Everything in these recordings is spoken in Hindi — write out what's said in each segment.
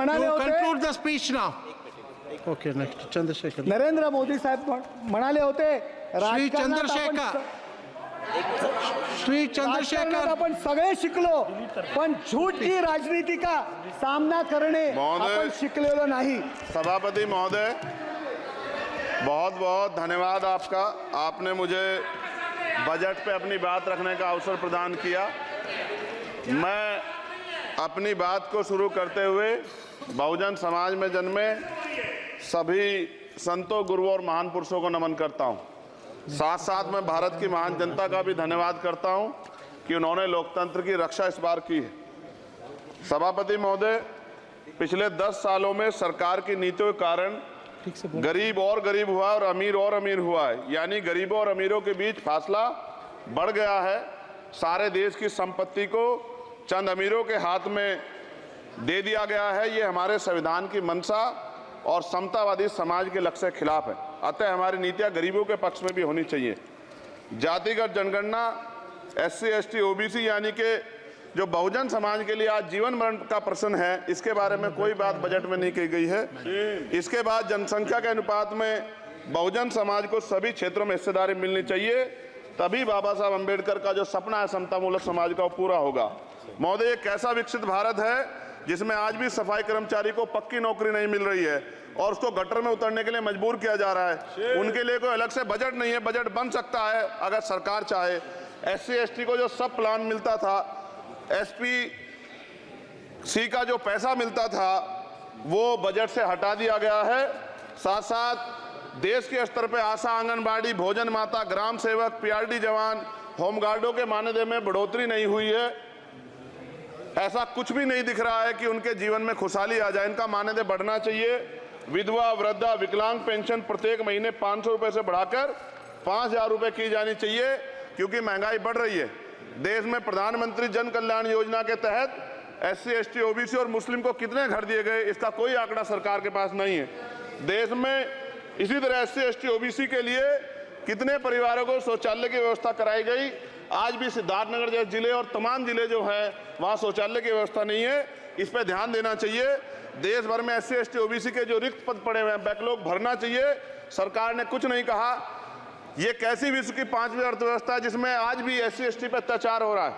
म्हणाले होते, conclude the speech now. Okay, next. Chandrasekhar. Narendra Modi साहेब म्हणाले होते, राजकारणात आपण सगळे शिकलो, पण झूठ की राजनीति का सामना करणे आपण शिकलेलो नाही। सभापति महोदय, बहुत बहुत धन्यवाद आपका। आपने मुझे बजट पे अपनी बात रखने का अवसर प्रदान किया। मैं अपनी बात को शुरू करते हुए बहुजन समाज में जन्मे सभी संतों, गुरुओं और महान पुरुषों को नमन करता हूं। साथ साथ मैं भारत की महान जनता का भी धन्यवाद करता हूं कि उन्होंने लोकतंत्र की रक्षा इस बार की है। सभापति महोदय, पिछले 10 सालों में सरकार की नीतियों के कारण गरीब और गरीब हुआ और अमीर हुआ है, यानी गरीबों और अमीरों के बीच फासला बढ़ गया है। सारे देश की संपत्ति को चंद अमीरों के हाथ में दे दिया गया है। ये हमारे संविधान की मंशा और समतावादी समाज के लक्ष्य के खिलाफ है। अतः हमारी नीतियां गरीबों के पक्ष में भी होनी चाहिए। जातिगत जनगणना, SC, ST, OBC यानी कि जो बहुजन समाज के लिए आज जीवन मरण का प्रश्न है, इसके बारे में कोई बात बजट में नहीं की गई है। इसके बाद जनसंख्या के अनुपात में बहुजन समाज को सभी क्षेत्रों में हिस्सेदारी मिलनी चाहिए, तभी बाबा साहब अम्बेडकर का जो सपना है समतामूलक समाज का, वो पूरा होगा। महोदय, एक ऐसा विकसित भारत है जिसमें आज भी सफाई कर्मचारी को पक्की नौकरी नहीं मिल रही है और उसको गटर में उतरने के लिए मजबूर किया जा रहा है। उनके लिए कोई अलग से बजट नहीं है। बजट बन सकता है अगर सरकार चाहे। SC, ST को जो सब प्लान मिलता था, SPC का जो पैसा मिलता था, वो बजट से हटा दिया गया है। साथ साथ देश के स्तर पे आशा, आंगनबाड़ी, भोजन माता, ग्राम सेवक, PRD जवान, होमगार्डों के मानदेय में बढ़ोतरी नहीं हुई है। ऐसा कुछ भी नहीं दिख रहा है कि उनके जीवन में खुशहाली आ जाए। इनका मानदेय बढ़ना चाहिए। विधवा, वृद्धा, विकलांग पेंशन प्रत्येक महीने 500 रुपए से बढ़ाकर 5000 रुपए की जानी चाहिए, क्योंकि महंगाई बढ़ रही है। देश में प्रधानमंत्री जन कल्याण योजना के तहत SC, ST, OBC और मुस्लिम को कितने घर दिए गए, इसका कोई आंकड़ा सरकार के पास नहीं है। देश में इसी तरह SC, ST, OBC के लिए कितने परिवारों को शौचालय की व्यवस्था कराई गई। आज भी सिद्धार्थनगर जैसे जिले और तमाम जिले जो है, वहाँ शौचालय की व्यवस्था नहीं है। इस पर ध्यान देना चाहिए। देश भर में SC, ST, OBC के जो रिक्त पद पड़े हुए हैं, बैकलॉग भरना चाहिए। सरकार ने कुछ नहीं कहा। ये कैसी विश्व की 5वीं अर्थव्यवस्था है जिसमें आज भी SC, ST पे अत्याचार हो रहा है,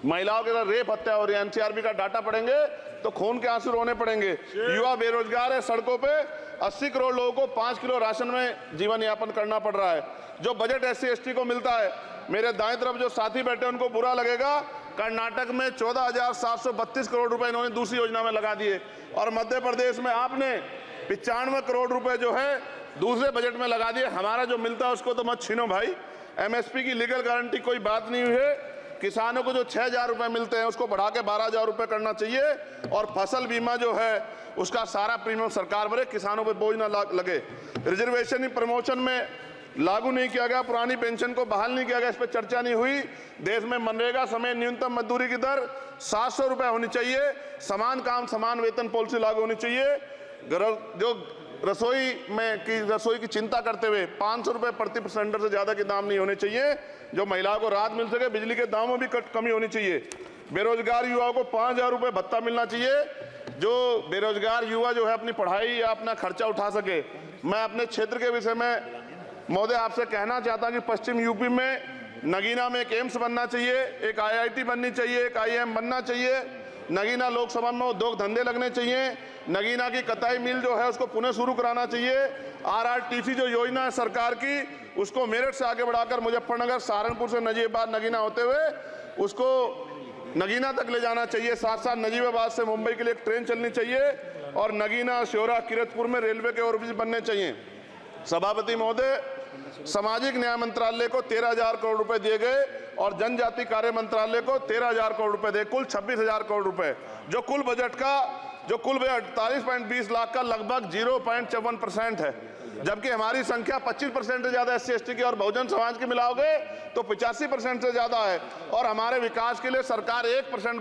महिलाओं के साथ रेप हत्या हो रही है। NCRB का डाटा पढ़ेंगे तो खून के आंसू रोने पड़ेंगे। युवा बेरोजगार है, सड़कों पे 80 करोड़ लोगों को 5 किलो राशन में जीवन यापन करना पड़ रहा है। जो बजट SC, ST को मिलता है, मेरे दाएं तरफ जो साथी बैठे उनको बुरा लगेगा, कर्नाटक में 14,732 करोड़ रुपए इन्होंने दूसरी योजना में लगा दिए, और मध्य प्रदेश में आपने 95 करोड़ रुपए जो है दूसरे बजट में लगा दिए। हमारा जो मिलता है उसको तो मत छीनो भाई। MSP की लीगल गारंटी कोई बात नहीं हुई है। किसानों को जो 6,000 रुपए मिलते हैं उसको बढ़ा के 12,000 रुपए करना चाहिए, और फसल बीमा जो है उसका सारा प्रीमियम सरकार भरे, किसानों पर बोझ ना लगे। रिजर्वेशन प्रमोशन में लागू नहीं किया गया, पुरानी पेंशन को बहाल नहीं किया गया, इस पर चर्चा नहीं हुई। देश में मनरेगा समय न्यूनतम मजदूरी की दर 700 रुपए होनी चाहिए। समान काम समान वेतन पॉलिसी लागू होनी चाहिए। जो रसोई की चिंता करते हुए 500 रुपए प्रति सिलेंडर से ज्यादा के दाम नहीं होने चाहिए, जो महिलाओं को राहत मिल सके। बिजली के दामों में भी कमी होनी चाहिए। बेरोजगार युवाओं को 5,000 रुपए भत्ता मिलना चाहिए, जो बेरोजगार युवा जो है अपनी पढ़ाई या अपना खर्चा उठा सके। मैं अपने क्षेत्र के विषय में महोदय आपसे कहना चाहता हूं कि पश्चिम यूपी में नगीना में एक एम्स बनना चाहिए, एक IIT बननी चाहिए, एक IIM बनना चाहिए। नगीना लोकसभा में उद्योग धंधे लगने चाहिए। नगीना की कताई मिल जो है उसको पुनः शुरू कराना चाहिए। RRTC जो योजना है सरकार की, उसको मेरठ से आगे बढ़ाकर मुजफ्फरनगर, सहारनपुर से नजीबाबाद नगीना होते हुए उसको नगीना तक ले जाना चाहिए। साथ साथ नजीबाबाद से मुंबई के लिए एक ट्रेन चलनी चाहिए, और नगीना, श्योरा, किरतपुर में रेलवे के ओवरब्रिज बनने चाहिए। सभापति महोदय, सामाजिक न्याय मंत्रालय को 13,000 करोड़ रुपए दिए गए और जनजाति कार्य मंत्रालय को 13,000 करोड़ रुपए दिए, कुल 26,000 करोड़ रुपए, जो कुल बजट 48.20 लाख का लगभग 0.54% है। जबकि हमारी संख्या 25% से ज्यादा SC, ST की और बहुजन समाज की मिलाओगे तो 85% से ज्यादा है। और हमारे विकास के लिए सरकार 1%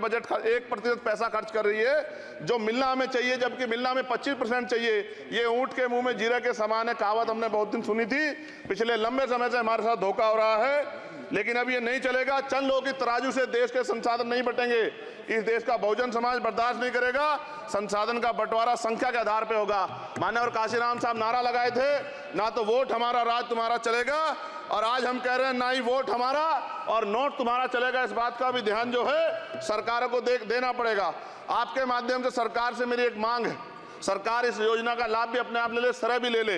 पैसा खर्च कर रही है, जो मिलना हमें चाहिए, जबकि मिलना हमें 25% चाहिए। ये ऊंट के मुंह में जीरा के समान है, कहावत हमने बहुत दिन सुनी थी। पिछले लंबे समय से हमारे साथ धोखा हो रहा है, लेकिन अब ये नहीं चलेगा। चंद लोगों की तराजू से देश के संसाधन नहीं बटेंगे। इस देश का बहुजन समाज बर्दाश्त नहीं करेगा। संसाधन का बंटवारा संख्या के आधार पे होगा। मान्यवर काशीराम साहब नारा लगाए थे, ना तो वोट हमारा राज तुम्हारा चलेगा, और आज हम कह रहे हैं ना ही वोट हमारा और नोट तुम्हारा चलेगा। इस बात का भी ध्यान जो है सरकारों को देना पड़ेगा। आपके माध्यम से सरकार से मेरी एक मांग है, सरकार इस योजना का लाभ भी अपने आप ले ले, सरह भी ले ले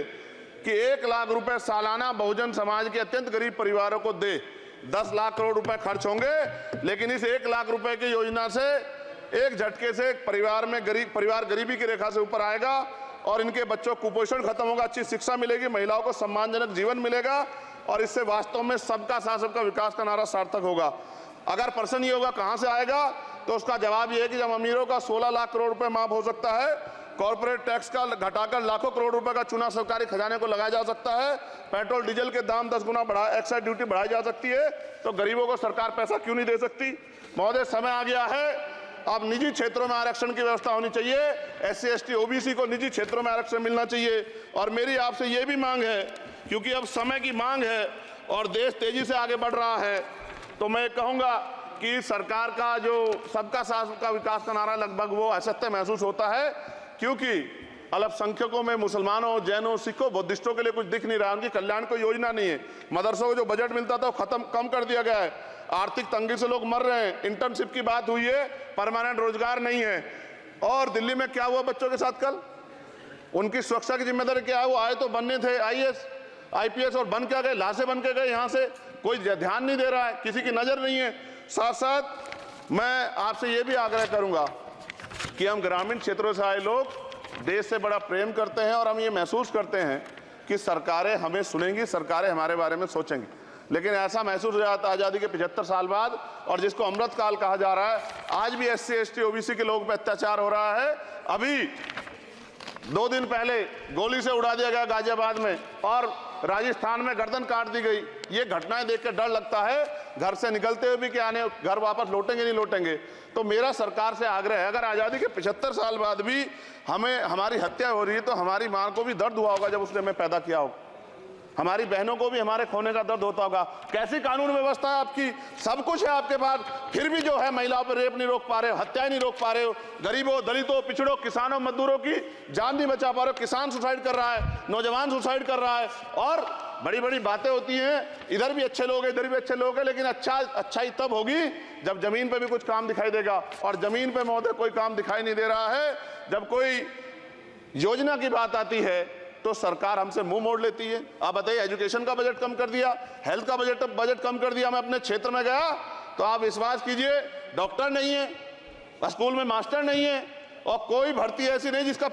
कि 1 लाख रुपए सालाना बहुजन समाज के अत्यंत गरीब परिवारों को दे। 10 लाख करोड़ रुपए खर्च होंगे, लेकिन इस 1 लाख रुपए की योजना से एक झटके से एक परिवार गरीबी की रेखा से ऊपर आएगा और इनके बच्चों को कुपोषण खत्म होगा, अच्छी शिक्षा मिलेगी, महिलाओं को सम्मानजनक जीवन मिलेगा और इससे वास्तव में सबका साथ सबका विकास का नारा सार्थक होगा। अगर प्रश्न ये होगा कहां से आएगा, तो उसका जवाब ये है कि जब अमीरों का 16 लाख करोड़ रुपए माफ हो सकता है, कॉर्पोरेट टैक्स का घटाकर लाखों करोड़ रुपए का चुना सरकारी खजाने को लगाया जा सकता है, पेट्रोल डीजल के दाम 10 गुना एक्साइज ड्यूटी बढ़ाई जा सकती है, तो गरीबों को सरकार पैसा क्यों नहीं दे सकती। महोदय, समय आ गया है, अब निजी क्षेत्रों में आरक्षण की व्यवस्था होनी चाहिए। SC ST OBC को निजी क्षेत्रों में आरक्षण मिलना चाहिए। और मेरी आपसे ये भी मांग है, क्योंकि अब समय की मांग है और देश तेजी से आगे बढ़ रहा है, तो मैं कहूंगा कि सरकार का जो सबका साथ सबका विकास का नारा लगभग वो असत्य महसूस होता है, क्योंकि अल्पसंख्यकों में मुसलमानों, जैनों, सिखों, बुद्धिस्टों के लिए कुछ दिख नहीं रहा, उनकी कल्याण कोई योजना नहीं है। मदरसों को जो बजट मिलता था वो कम कर दिया गया है। आर्थिक तंगी से लोग मर रहे हैं। इंटर्नशिप की बात हुई है, परमानेंट रोजगार नहीं है। और दिल्ली में क्या हुआ बच्चों के साथ कल, उनकी सुरक्षा की जिम्मेदारी क्या है? वो आए तो बनने थे IAS IPS और बन क्या गए, लाशें बन के गए। यहाँ से कोई ध्यान नहीं दे रहा है, किसी की नजर नहीं है। साथ साथ मैं आपसे ये भी आग्रह करूंगा कि हम ग्रामीण क्षेत्रों से आए लोग देश से बड़ा प्रेम करते हैं और हम ये महसूस करते हैं कि सरकारें हमें सुनेंगी, सरकारें हमारे बारे में सोचेंगी। लेकिन ऐसा महसूस हो जाता है आज़ादी के 75 साल बाद, और जिसको अमृत काल कहा जा रहा है, आज भी SC ST OBC के लोगों पर अत्याचार हो रहा है। अभी 2 दिन पहले गोली से उड़ा दिया गया गाजियाबाद में, और राजस्थान में गर्दन काट दी गई। ये घटनाएं देख कर डर लगता है, घर से निकलते हुए भी कि आने घर वापस लौटेंगे नहीं लौटेंगे। तो मेरा सरकार से आग्रह है, अगर आज़ादी के 75 साल बाद भी हमारी हत्या हो रही है, तो हमारी मां को भी दर्द हुआ होगा जब उसने हमें पैदा किया हो, हमारी बहनों को भी हमारे खोने का दर्द होता होगा। कैसी कानून व्यवस्था है आपकी, सब कुछ है आपके पास, फिर भी जो है महिलाओं पर रेप नहीं रोक पा रहे हो, हत्याएं नहीं रोक पा रहे हो, गरीबों, दलितों, पिछड़ों, किसानों, मजदूरों की जान नहीं बचा पा रहे हो। किसान सुसाइड कर रहा है, नौजवान सुसाइड कर रहा है, और बड़ी बड़ी बातें होती हैं, इधर भी अच्छे लोग हैं, इधर भी अच्छे लोग हैं, लेकिन अच्छाई तब होगी जब जमीन पे भी कुछ काम दिखाई देगा। और जमीन पे महोदय कोई काम दिखाई नहीं दे रहा है। जब कोई योजना की बात आती है तो सरकार हमसे मुंह मोड़ लेती है। आप बताइए, एजुकेशन का बजट कम कर दिया, हेल्थ का बजट कम कर दिया। मैं अपने क्षेत्र में गया तो आप विश्वास कीजिए, डॉक्टर नहीं है, स्कूल में मास्टर नहीं है, और कोई भर्ती ऐसी नहीं जिसका